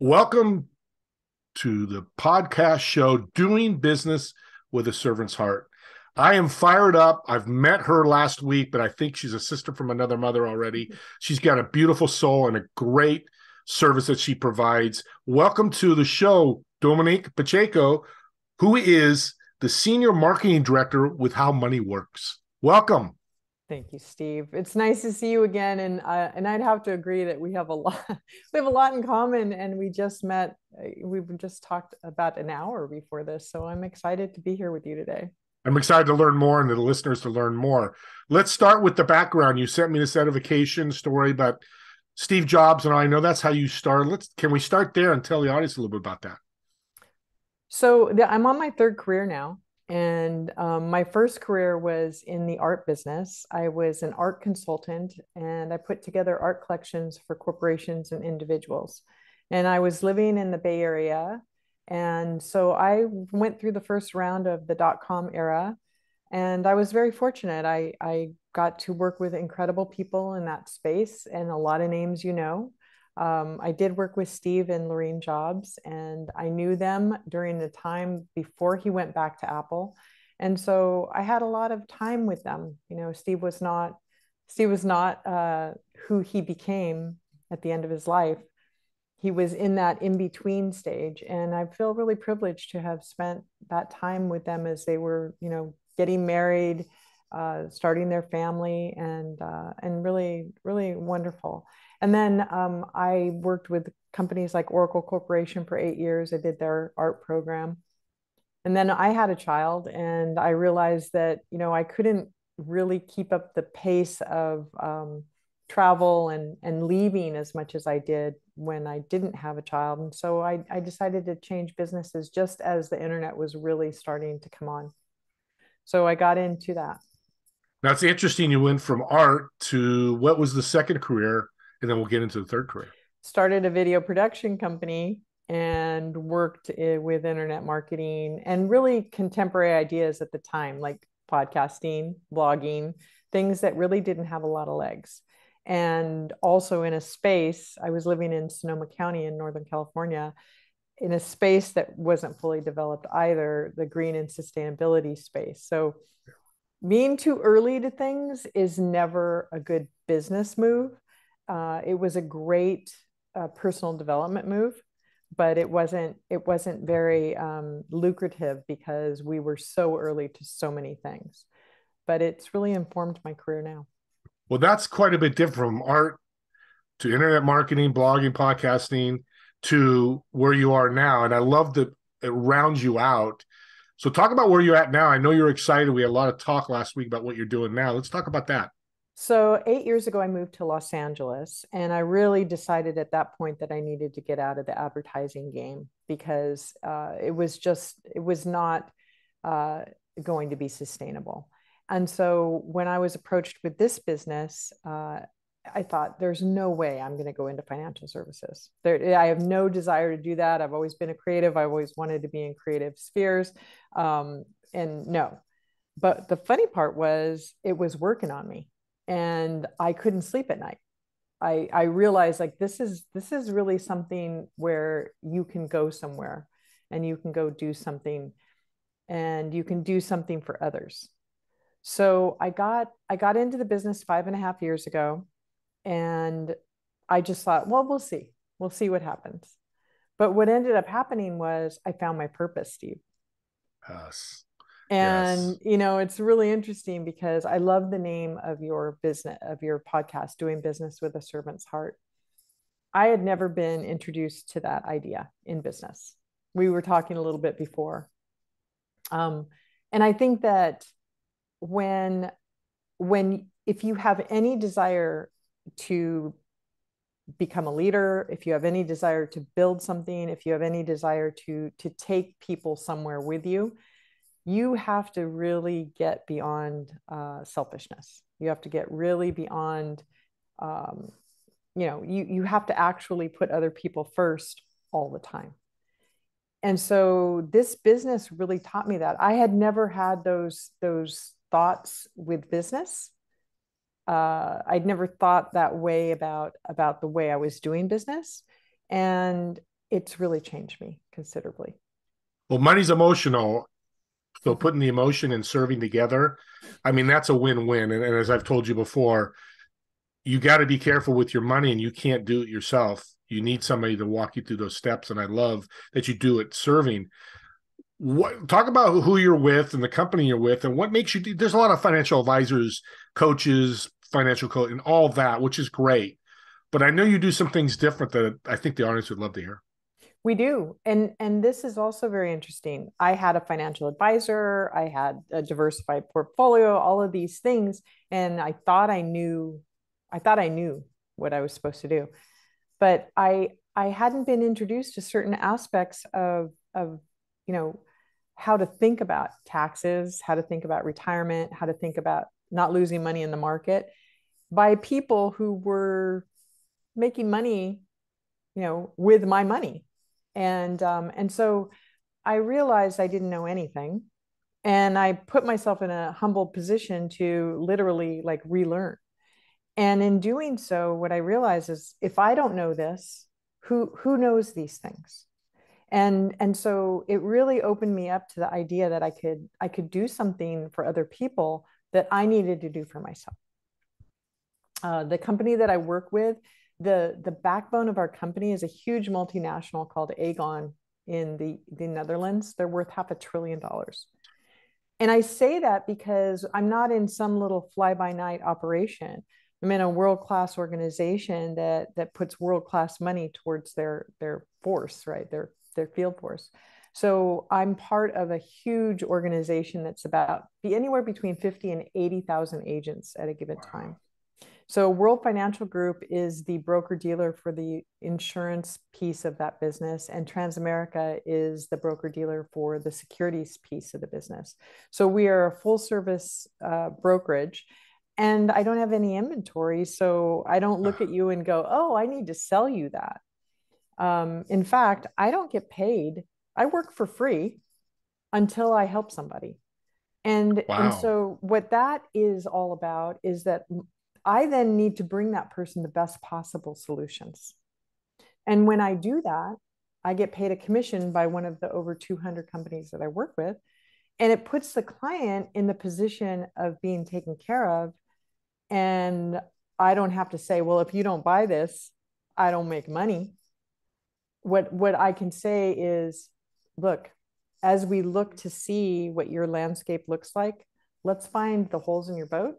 Welcome to the podcast show, Doing Business with a Servant's Heart. I am fired up. I've met her last week, but I think she's a sister from another mother already. She's got a beautiful soul and a great service that she provides. Welcome to the show, Dominique Pacheco, who is the Senior Marketing Director with How Money Works. Welcome. Thank you, Steve. It's nice to see you again, and I'd have to agree that we have a lot. We have a lot in common, and we just met. We've just talked about an hour before this, so I'm excited to be here with you today. I'm excited to learn more and the listeners to learn more. Let's start with the background. You sent me this edification story about Steve Jobs, and I know that's how you started. Can we start there and tell the audience a little bit about that? So I'm on my third career now. And my first career was in the art business. I was an art consultant and I put together art collections for corporations and individuals. And I was living in the Bay Area. And so I went through the first round of the dot-com era. And I was very fortunate. I got to work with incredible people in that space and a lot of names you know. I did work with Steve and Lorraine Jobs, and I knew them during the time before he went back to Apple. And so I had a lot of time with them. You know, Steve was not who he became at the end of his life. He was in that in-between stage. And I feel really privileged to have spent that time with them as they were, getting married, starting their family, and really, really wonderful. And then I worked with companies like Oracle Corporation for 8 years. I did their art program. And then I had a child and I realized that, I couldn't really keep up the pace of travel and leaving as much as I did when I didn't have a child. And so I decided to change businesses just as the internet was really starting to come on. So I got into that. Now, it's interesting you went from art to what was the second career, and then we'll get into the third career. Started a video production company and worked with internet marketing and really contemporary ideas at the time, like podcasting, blogging, things that really didn't have a lot of legs. And also in a space, I was living in Sonoma County in Northern California, in a space that wasn't fully developed either, the green and sustainability space. So being too early to things is never a good business move. It was a great personal development move, but it wasn't very lucrative because we were so early to so many things. But it's really informed my career now. Well, that's quite a bit different from art to internet marketing, blogging, podcasting to where you are now. And I love that it rounds you out. So talk about where you're at now. I know you're excited. We had a lot of talk last week about what you're doing now. Let's talk about that. So 8 years ago, I moved to Los Angeles, and I really decided at that point that I needed to get out of the advertising game because it was not going to be sustainable. And so when I was approached with this business, I thought, there's no way I'm going to go into financial services. I have no desire to do that. I've always been a creative. I've always wanted to be in creative spheres. And no. But the funny part was it was working on me and I couldn't sleep at night. I realized like this is really something where you can go somewhere and you can go do something and you can do something for others. So I got into the business 5.5 years ago. And I just thought, well, we'll see. We'll see what happens. But what ended up happening was I found my purpose, Steve. Yes. And, Yes. it's really interesting because I love the name of your business, of your podcast, Doing Business with a Servant's Heart. I had never been introduced to that idea in business. We were talking a little bit before. And I think that if you have any desire to become a leader, if you have any desire to build something, if you have any desire to take people somewhere with you, you have to really get beyond selfishness. You have to get really beyond, you have to actually put other people first all the time. And so this business really taught me that. I had never had those thoughts with business. I'd never thought that way about the way I was doing business. And it's really changed me considerably. Well, money's emotional. So putting the emotion and serving together, I mean, that's a win-win. And as I've told you before, you got to be careful with your money and you can't do it yourself. You need somebody to walk you through those steps. And I love that you do it serving. Talk about who you're with and the company you're with and what makes you do. There's a lot of financial advisors, coaches, financial coach, and all that, which is great. But I know you do some things different that I think the audience would love to hear. We do. And this is also very interesting. I had a financial advisor, I had a diversified portfolio, all of these things. And I thought I knew what I was supposed to do. But I hadn't been introduced to certain aspects of how to think about taxes, how to think about retirement, how to think about not losing money in the market by people who were making money, with my money. And so I realized I didn't know anything. And I put myself in a humble position to literally like relearn. And in doing so, what I realized is if I don't know this, who knows these things? And so it really opened me up to the idea that I could do something for other people that I needed to do for myself. The company that I work with, the backbone of our company is a huge multinational called Aegon in the Netherlands. They're worth $500 billion. And I say that because I'm not in some little fly-by-night operation. I'm in a world-class organization that puts world-class money towards their force, right? Their field force. So I'm part of a huge organization that's about anywhere between 50 and 80,000 agents at a given time. So World Financial Group is the broker dealer for the insurance piece of that business, and Transamerica is the broker dealer for the securities piece of the business. So we are a full service brokerage, and I don't have any inventory. So I don't look at you and go, oh, I need to sell you that. In fact, I don't get paid. I work for free until I help somebody. And so what that is all about is that I then need to bring that person the best possible solutions. And when I do that, I get paid a commission by one of the over 200 companies that I work with. And it puts the client in the position of being taken care of. And I don't have to say, well, if you don't buy this, I don't make money. What I can say is, look, as we look to see what your landscape looks like, let's find the holes in your boat.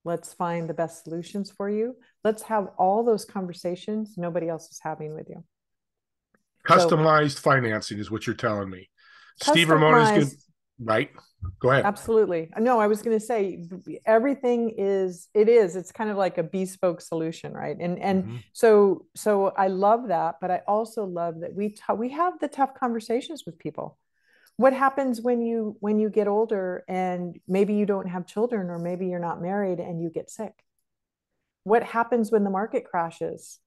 Let's find the best solutions for you. Let's have all those conversations nobody else is having with you. Customized financing is what you're telling me. Steve Ramon is good, right? Go ahead. Absolutely. No, I was going to say everything it's kind of like a bespoke solution, right? And so I love that, but I also love that we have the tough conversations with people. What happens when you get older and maybe you don't have children, or maybe you're not married and you get sick? What happens when the market crashes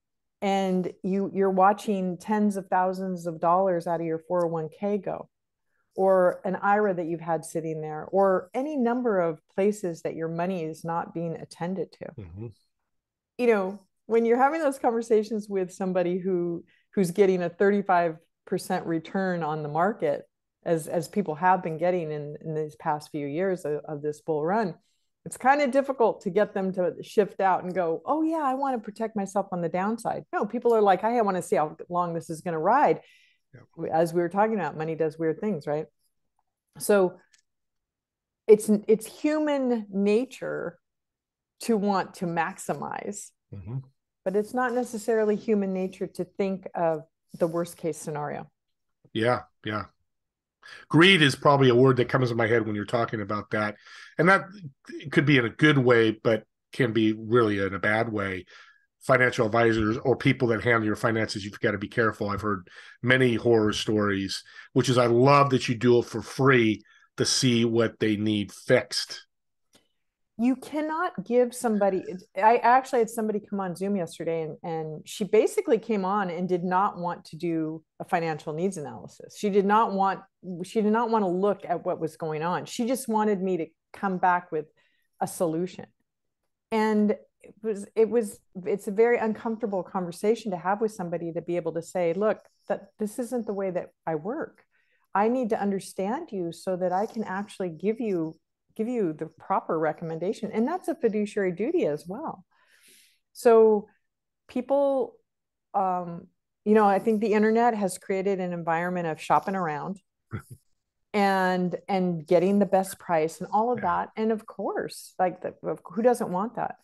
and you're watching tens of thousands of dollars out of your 401k go, or an IRA that you've had sitting there, or any number of places that your money is not being attended to? When you're having those conversations with somebody who's getting a 35% return on the market, as people have been getting in these past few years of this bull run, it's kind of difficult to get them to shift out and go, oh yeah, I want to protect myself on the downside. No, people are like, I want to see how long this is going to ride. Yeah. As we were talking about, money does weird things, right? So it's human nature to want to maximize, but it's not necessarily human nature to think of the worst case scenario. Yeah. Greed is probably a word that comes in my head when you're talking about that. And that could be in a good way, but can be really in a bad way. Financial advisors or people that handle your finances, you've got to be careful. I've heard many horror stories, which is I love that you do it for free to see what they need fixed. You cannot give somebody, I actually had somebody come on Zoom yesterday and she basically came on and did not want to do a financial needs analysis. She did not want to look at what was going on. She just wanted me to come back with a solution. And it's a very uncomfortable conversation to have with somebody, to be able to say, look, that this isn't the way that I work. I need to understand you so that I can actually give you the proper recommendation. And that's a fiduciary duty as well. So people, I think the internet has created an environment of shopping around and getting the best price and all of that. And of course, like, who doesn't want that?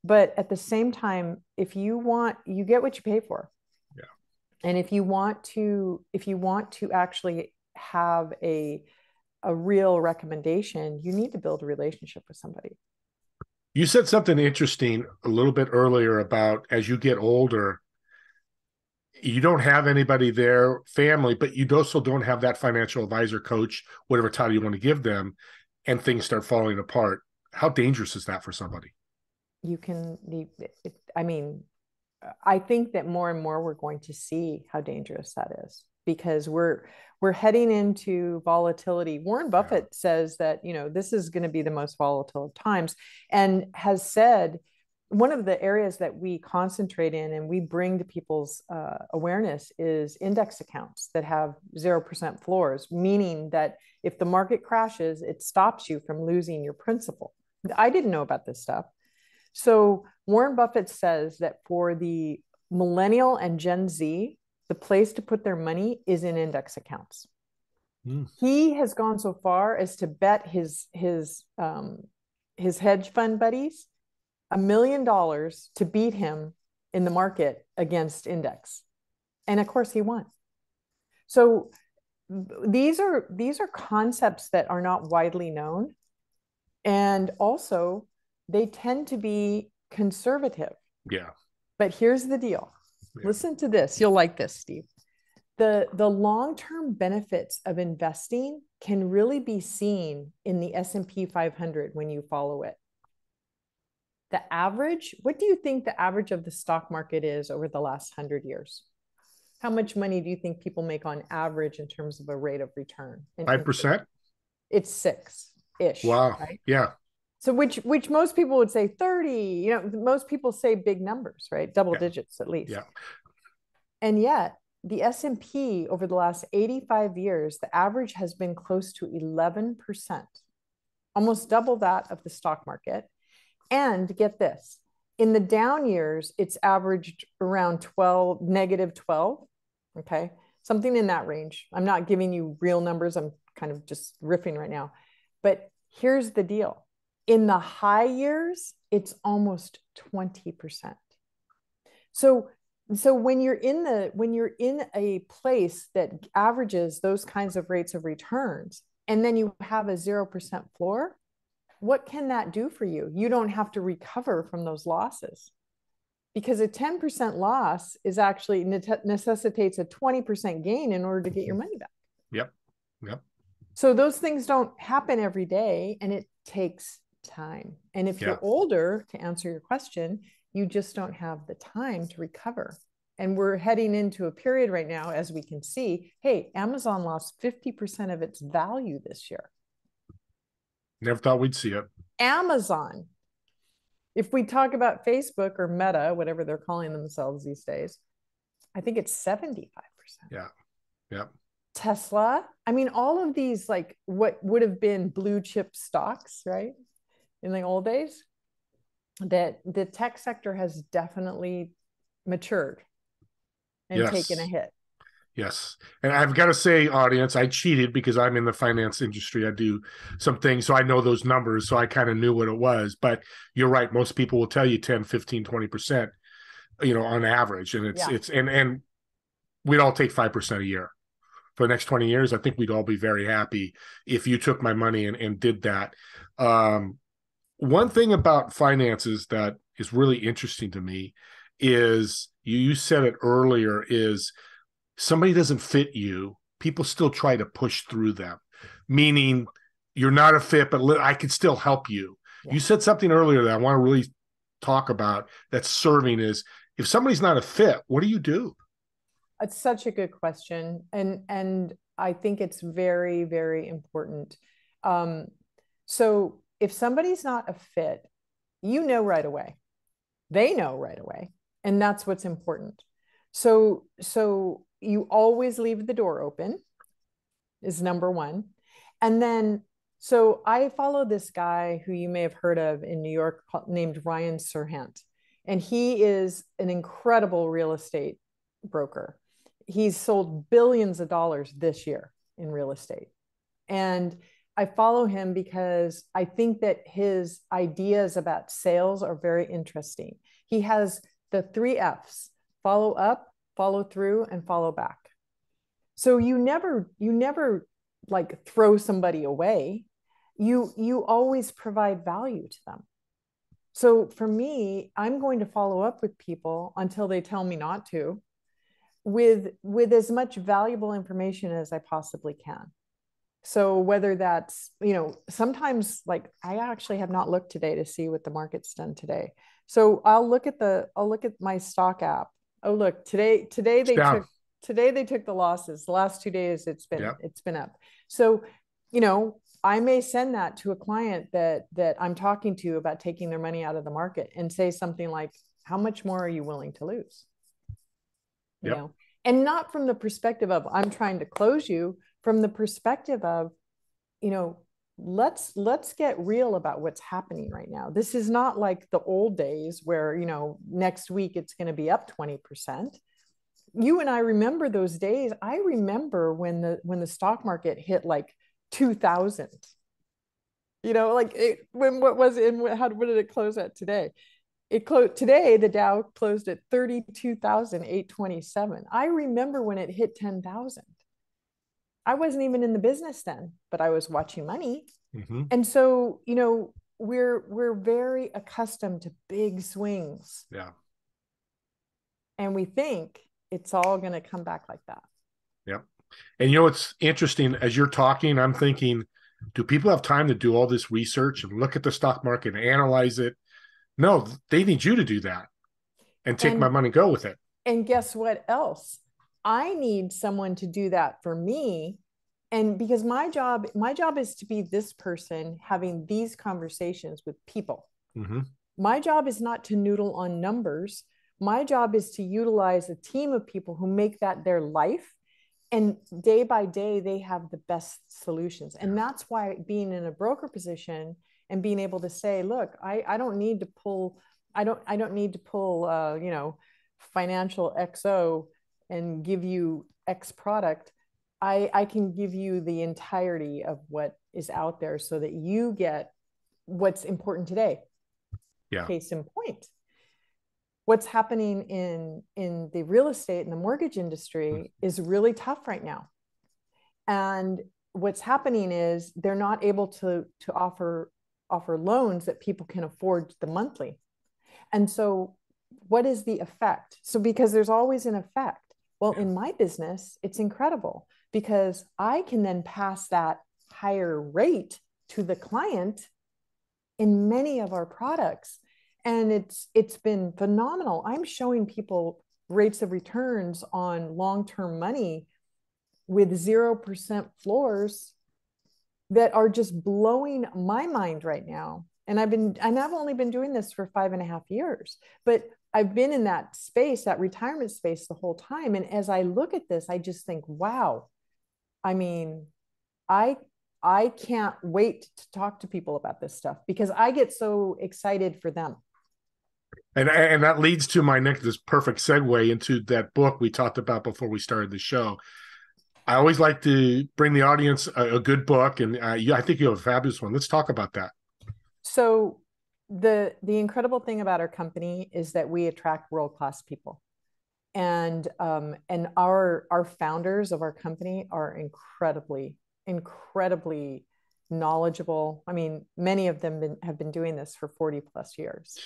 But at the same time, if you want, you get what you pay for. Yeah. And if you want to actually have a real recommendation, you need to build a relationship with somebody. You said something interesting a little bit earlier about, as you get older, you don't have anybody there, family, but you also don't have that financial advisor, coach, whatever title you want to give them, and things start falling apart. How dangerous is that for somebody? I think that more and more we're going to see how dangerous that is, because we're heading into volatility. Warren Buffett says that, this is going to be the most volatile of times, and has said one of the areas that we concentrate in and we bring to people's awareness is index accounts that have 0% floors, meaning that if the market crashes, it stops you from losing your principal. I didn't know about this stuff. So Warren Buffett says that for the millennial and Gen Z, the place to put their money is in index accounts. He has gone so far as to bet his hedge fund buddies $1 million to beat him in the market against index. And of course he won. So these are concepts that are not widely known. And also they tend to be conservative. Yeah. But here's the deal. Yeah. Listen to this. You'll like this, Steve. The long-term benefits of investing can really be seen in the S&P 500 when you follow it. The average, what do you think the average of the stock market is over the last 100 years? How much money do you think people make on average in terms of a rate of return? 5%? It's 6-ish. Wow. Right? Yeah. So which most people would say 30, most people say big numbers, right? Double digits at least. Yeah. And yet the S&P over the last 85 years, the average has been close to 11%, almost double that of the stock market. And get this, in the down years, it's averaged around -12, okay? Something in that range. I'm not giving you real numbers. I'm kind of just riffing right now. But here's the deal. In the high years, it's almost 20%. So when you're in a place that averages those kinds of rates of returns, and then you have a 0% floor, what can that do for you? You don't have to recover from those losses, because a 10% loss is actually necessitates a 20% gain in order to get your money back. Yep. So those things don't happen every day, and it takes time. And if you're older, to answer your question, you just don't have the time to recover. And we're heading into a period right now, as we can see, hey, Amazon lost 50% of its value this year. Never thought we'd see it. Amazon. If we talk about Facebook or Meta, whatever they're calling themselves these days, I think it's 75%. Yeah. Tesla. I mean, all of these, like what would have been blue chip stocks, right? In the old days, that the tech sector has definitely matured and taken a hit. Yes. And I've got to say, audience, I cheated because I'm in the finance industry. I do some things, so I know those numbers. So I kind of knew what it was. But you're right. Most people will tell you 10, 15, 20%, on average. And and we'd all take 5% a year. For the next 20 years, I think we'd all be very happy if you took my money and did that. One thing about finances that is really interesting to me is, you said it earlier, is somebody doesn't fit you, people still try to push through them, meaning you're not a fit, but I can still help you. Yeah. You said something earlier that I want to really talk about that's serving is, if somebody's not a fit, what do you do? It's such a good question. And I think it's very, very important. So if somebody's not a fit, right away. They know right away. And that's what's important. So you always leave the door open is number one. And then, so I follow this guy who you may have heard of in New York named Ryan Serhant. And he is an incredible real estate broker. He's sold billions of dollars this year in real estate. And I follow him because I think that his ideas about sales are very interesting. He has the 3 F's: follow up, follow through, and follow back. So you never like throw somebody away. You always provide value to them. So for me, I'm going to follow up with people until they tell me not to, with as much valuable information as I possibly can. So whether that's, sometimes, like, I actually have not looked today to see what the market's done today. So I'll look at my stock app. Oh, look, today they took the losses. The last 2 days it's been up. So, I may send that to a client that I'm talking to about taking their money out of the market and say something like, how much more are you willing to lose? And not from the perspective of I'm trying to close you, from the perspective of, let's get real about what's happening right now. This is not like the old days where, next week it's going to be up 20%. You and I remember those days. I remember when the stock market hit like 2000, what did it close at today? Today, the Dow closed at 32,827. I remember when it hit 10,000. I wasn't even in the business then, but I was watching money. Mm-hmm. And so, we're very accustomed to big swings. Yeah. And we think it's all going to come back like that. Yep. And it's interesting, as you're talking, I'm thinking, do people have time to do all this research and look at the stock market and analyze it? No, they need you to do that and take my money and go with it. And guess what else? I need someone to do that for me. And because my job is to be this person having these conversations with people. Mm-hmm. My job is not to noodle on numbers. My job is to utilize a team of people who make that their life. And day by day, they have the best solutions. And that's why being in a broker position and being able to say, look, I don't need to pull, financial XO and give you X product. I can give you the entirety of what is out there so that you get what's important today. Yeah. Case in point, what's happening in the real estate and the mortgage industry is really tough right now. And what's happening is they're not able to offer loans that people can afford the monthly. And so what is the effect? So because there's always an effect. Well, in my business, it's incredible because I can then pass that higher rate to the client in many of our products. And it's been phenomenal. I'm showing people rates of returns on long-term money with 0% floors that are just blowing my mind right now. And I've only been doing this for 5.5 years, but I've been in that space, that retirement space the whole time. And as I look at this, I just think, wow, I mean, I can't wait to talk to people about this stuff because I get so excited for them. And that leads to this perfect segue into that book we talked about before we started the show. I always like to bring the audience a good book, and I think you have a fabulous one. Let's talk about that. So the incredible thing about our company is that we attract world-class people, and our founders of our company are incredibly knowledgeable. I mean, many of them have been doing this for 40 plus years,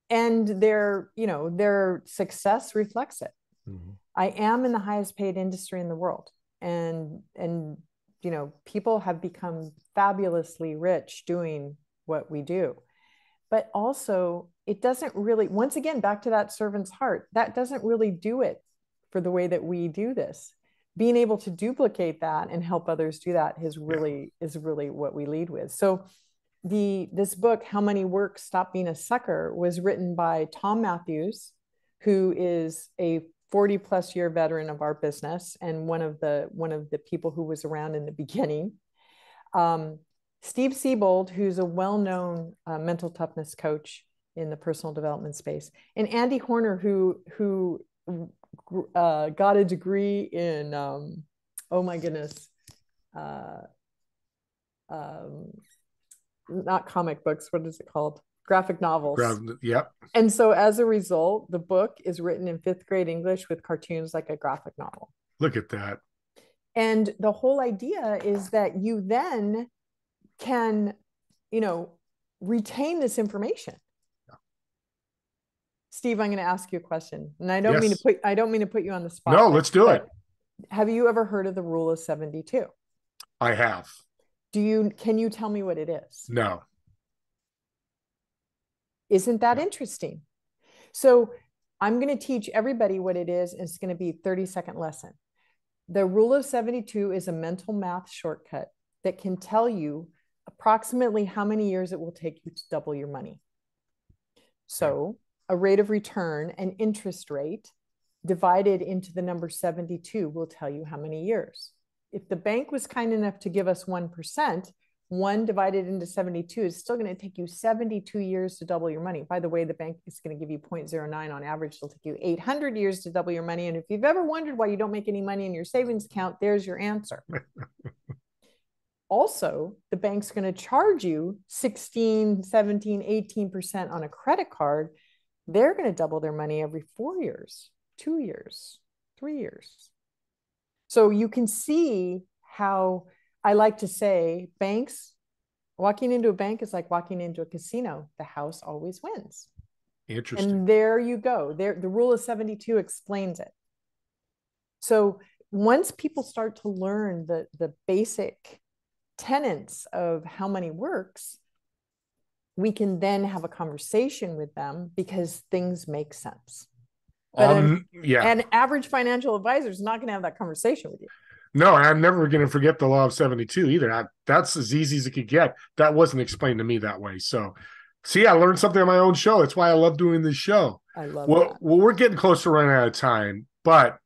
and their success reflects it. Mm-hmm. I am in the highest paid industry in the world, and people have become fabulously rich doing what we do. But also, it doesn't really, once again, back to that servant's heart, that doesn't really do it for the way that we do this. Being able to duplicate that and help others do that is really what we lead with. So this book, How Money Works, Stop Being a Sucker, was written by Tom Matthews, who is a 40+ year veteran of our business and one of the people who was around in the beginning. Steve Siebold, who's a well-known mental toughness coach in the personal development space, and Andy Horner, who got a degree in oh my goodness, not comic books, what is it called? Graphic novels. Yep. And so as a result, the book is written in 5th grade English with cartoons like a graphic novel. Look at that. And the whole idea is that you then can, retain this information. Yeah. Steve, I'm going to ask you a question, and I don't mean to put you on the spot. No, let's do it. Have you ever heard of the rule of 72? I have. Can you tell me what it is? No. Isn't that interesting? So I'm going to teach everybody what it is. And it's going to be a 30-second lesson. The rule of 72 is a mental math shortcut that can tell you approximately how many years it will take you to double your money. So a rate of return, an interest rate divided into the number 72 will tell you how many years. If the bank was kind enough to give us 1%, 1 divided into 72 is still going to take you 72 years to double your money. By the way, the bank is going to give you 0.09 on average. It'll take you 800 years to double your money. And if you've ever wondered why you don't make any money in your savings account, there's your answer. Also, the bank's going to charge you 16, 17, 18% on a credit card. They're going to double their money every 4 years, 2 years, 3 years. So you can see how, I like to say, walking into a bank is like walking into a casino. The house always wins. Interesting. And there you go. The rule of 72 explains it. So once people start to learn the basic tenets of how money works, we can then have a conversation with them because things make sense. But an average financial advisor is not going to have that conversation with you. No, I'm never going to forget the law of 72 either. That's as easy as it could get. That wasn't explained to me that way. So, see, I learned something on my own show. That's why I love doing this show. I love that. Well, we're getting close to running out of time, but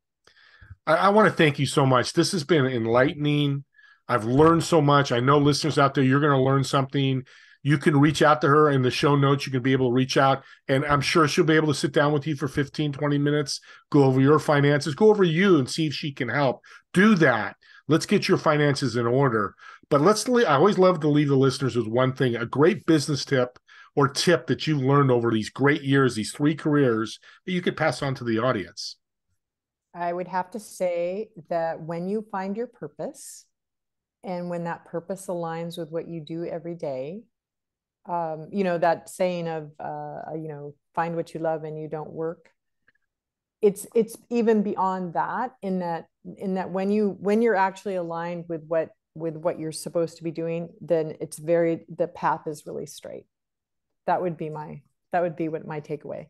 I want to thank you so much. This has been enlightening. I've learned so much. I know listeners out there, you're going to learn something. You can reach out to her in the show notes. You can be able to reach out, and I'm sure she'll be able to sit down with you for 15, 20 minutes, go over your finances, go over you and see if she can help. Do that. Let's get your finances in order. But I always love to leave the listeners with one thing, a great business tip or tip that you've learned over these great years, these 3 careers that you could pass on to the audience. I would have to say that when you find your purpose and when that purpose aligns with what you do every day, that saying of, find what you love and you don't work. It's even beyond that in that when you're actually aligned with what you're supposed to be doing, then the path is really straight. That would be what my takeaway.